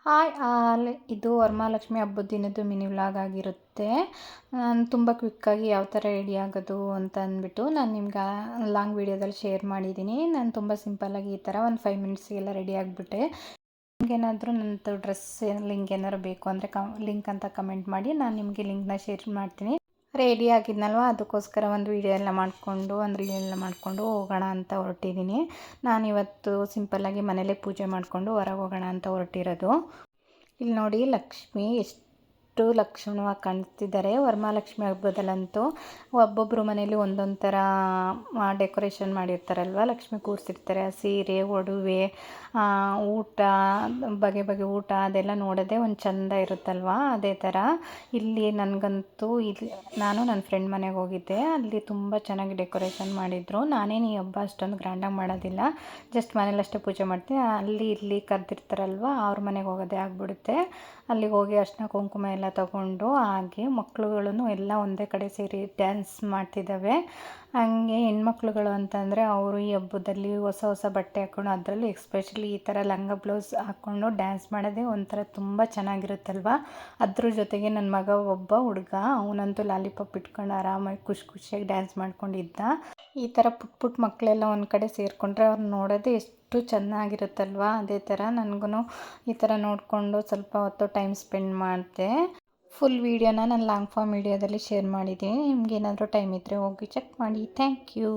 Hi all, ಇದು ವರಮಹಾಲಕ್ಷ್ಮಿ ಹಬ್ಬದ ದಿನದ್ದು ಮಿನಿ ವ್ಲಾಗ್ ಆಗಿರುತ್ತೆ. ನಾನು ತುಂಬ ಕ್ವಿಕ್ಕಾಗಿ ಯಾವ ಥರ ರೆಡಿ ಆಗೋದು ಅಂತ ಅಂದ್ಬಿಟ್ಟು ನಾನು ನಿಮ್ಗೆ ಲಾಂಗ್ ವೀಡಿಯೋದಲ್ಲಿ ಶೇರ್ ಮಾಡಿದ್ದೀನಿ. ನಾನು ತುಂಬ ಸಿಂಪಲ್ಲಾಗಿ ಈ ಥರ ಒಂದು 5 ಮಿನಿಟ್ಸ್ಗೆಲ್ಲ ರೆಡಿ ಆಗಿಬಿಟ್ಟೆ. ನಿಮಗೇನಾದರೂ ನನ್ನದು ಡ್ರೆಸ್ ಲಿಂಕ್ ಏನಾದ್ರು ಬೇಕು ಅಂದರೆ ಲಿಂಕ್ ಅಂತ ಕಮೆಂಟ್ ಮಾಡಿ, ನಾನು ನಿಮಗೆ ಲಿಂಕ್ನ ಶೇರ್ ಮಾಡ್ತೀನಿ. ರೆಡಿ ಆಗಿದ್ನಲ್ವ, ಅದಕ್ಕೋಸ್ಕರ ಒಂದು ವೀಡಿಯೋ ಎಲ್ಲ ಮಾಡಿಕೊಂಡು ಒಂದು ರೀಲ್ ಎಲ್ಲ ಮಾಡಿಕೊಂಡು ಹೋಗೋಣ ಅಂತ ಹೊರಟಿದ್ದೀನಿ. ನಾನಿವತ್ತು ಸಿಂಪಲ್ಲಾಗಿ ಮನೇಲೇ ಪೂಜೆ ಮಾಡಿಕೊಂಡು ಹೊರಗೆ ಹೋಗೋಣ ಅಂತ ಹೊರಟಿರೋದು. ಇಲ್ಲಿ ನೋಡಿ, ಲಕ್ಷ್ಮಿ ಎಷ್ಟು ಲಕ್ಷಣವಾಗಿ ಕಾಣಿಸ್ತಿದ್ದಾರೆ. ವರಮಹಾಲಕ್ಷ್ಮಿ ಹಬ್ಬದಲ್ಲಂತೂ ಒಬ್ಬೊಬ್ಬರು ಮನೇಲಿ ಒಂದೊಂದು ಥರ ಡೆಕೋರೇಷನ್ ಮಾಡಿರ್ತಾರಲ್ವ, ಲಕ್ಷ್ಮಿ ಕೂರಿಸಿರ್ತಾರೆ. ಸೀರೆ, ಒಡವೆ, ಊಟ, ಬಗೆ ಬಗೆ ಊಟ ಅದೆಲ್ಲ ನೋಡೋದೇ ಒಂದು ಚೆಂದ ಇರುತ್ತಲ್ವ. ಅದೇ ಥರ ಇಲ್ಲಿ ನನಗಂತೂ ನಾನು ನನ್ನ ಫ್ರೆಂಡ್ ಮನೆಗೆ ಹೋಗಿದ್ದೆ. ಅಲ್ಲಿ ತುಂಬ ಚೆನ್ನಾಗಿ ಡೆಕೋರೇಷನ್ ಮಾಡಿದರು. ನಾನೇನು ಈ ಹಬ್ಬ ಅಷ್ಟೊಂದು ಗ್ರ್ಯಾಂಡಾಗಿ ಮಾಡೋದಿಲ್ಲ, ಜಸ್ಟ್ ಮನೇಲಷ್ಟೇ ಪೂಜೆ ಮಾಡ್ತೀನಿ. ಅಲ್ಲಿ ಇಲ್ಲಿ ಕರೆದಿರ್ತಾರಲ್ವ, ಅವ್ರ ಮನೆಗೆ ಹೋಗೋದೇ ಆಗಿಬಿಡುತ್ತೆ. ಅಲ್ಲಿಗೆ ಹೋಗಿ ಅರಿಶಿನ ಕುಂಕುಮ ಎಲ್ಲ ತಗೊಂಡು, ಹಾಗೆ ಮಕ್ಕಳುಗಳನ್ನು ಎಲ್ಲ ಒಂದೇ ಕಡೆ ಸೇರಿ ಡ್ಯಾನ್ಸ್ ಮಾಡ್ತಿದ್ದಾವೆ. ಹಾಗೆ ಹೆಣ್ಮಕ್ಳುಗಳು ಅಂತಂದರೆ ಅವರು ಈ ಹಬ್ಬದಲ್ಲಿ ಹೊಸ ಹೊಸ ಬಟ್ಟೆ ಹಾಕ್ಕೊಂಡು, ಅದರಲ್ಲೂ ಎಕ್ಸ್ಪೆಷಲಿ ಈ ಥರ ಲಂಗ ಬ್ಲೌಸ್ ಹಾಕ್ಕೊಂಡು ಡ್ಯಾನ್ಸ್ ಮಾಡೋದೇ ಒಂಥರ ತುಂಬ ಚೆನ್ನಾಗಿರುತ್ತಲ್ವ. ಅದ್ರ ಜೊತೆಗೆ ನನ್ನ ಮಗ ಒಬ್ಬ ಹುಡುಗ, ಅವನಂತೂ ಲಾಲಿಪಾಪ್ ಇಟ್ಕೊಂಡು ಆರಾಮಾಗಿ ಖುಷಿಯಾಗಿ ಡ್ಯಾನ್ಸ್ ಮಾಡ್ಕೊಂಡಿದ್ದ. ಈ ಥರ ಪುಟ್ಟ ಮಕ್ಕಳೆಲ್ಲ ಒಂದು ಕಡೆ ಸೇರಿಕೊಂಡ್ರೆ ಅವ್ರು ನೋಡೋದೇ ಎಷ್ಟು ಚೆನ್ನಾಗಿರುತ್ತಲ್ವ. ಅದೇ ಥರ ನನಗೂ ಈ ಥರ ನೋಡಿಕೊಂಡು ಸ್ವಲ್ಪ ಹೊತ್ತು ಟೈಮ್ ಸ್ಪೆಂಡ್ ಮಾಡಿದೆ. ಫುಲ್ ವೀಡಿಯೋನ ನಾನು ಲಾಂಗ್ ಫಾರ್ಮ್ ವೀಡಿಯೋದಲ್ಲಿ ಶೇರ್ ಮಾಡಿದ್ದೀನಿ. ನಿಮ್ಗೇನಾದರೂ ಟೈಮ್ ಇದ್ದರೆ ಹೋಗಿ ಚೆಕ್ ಮಾಡಿ. Thank you.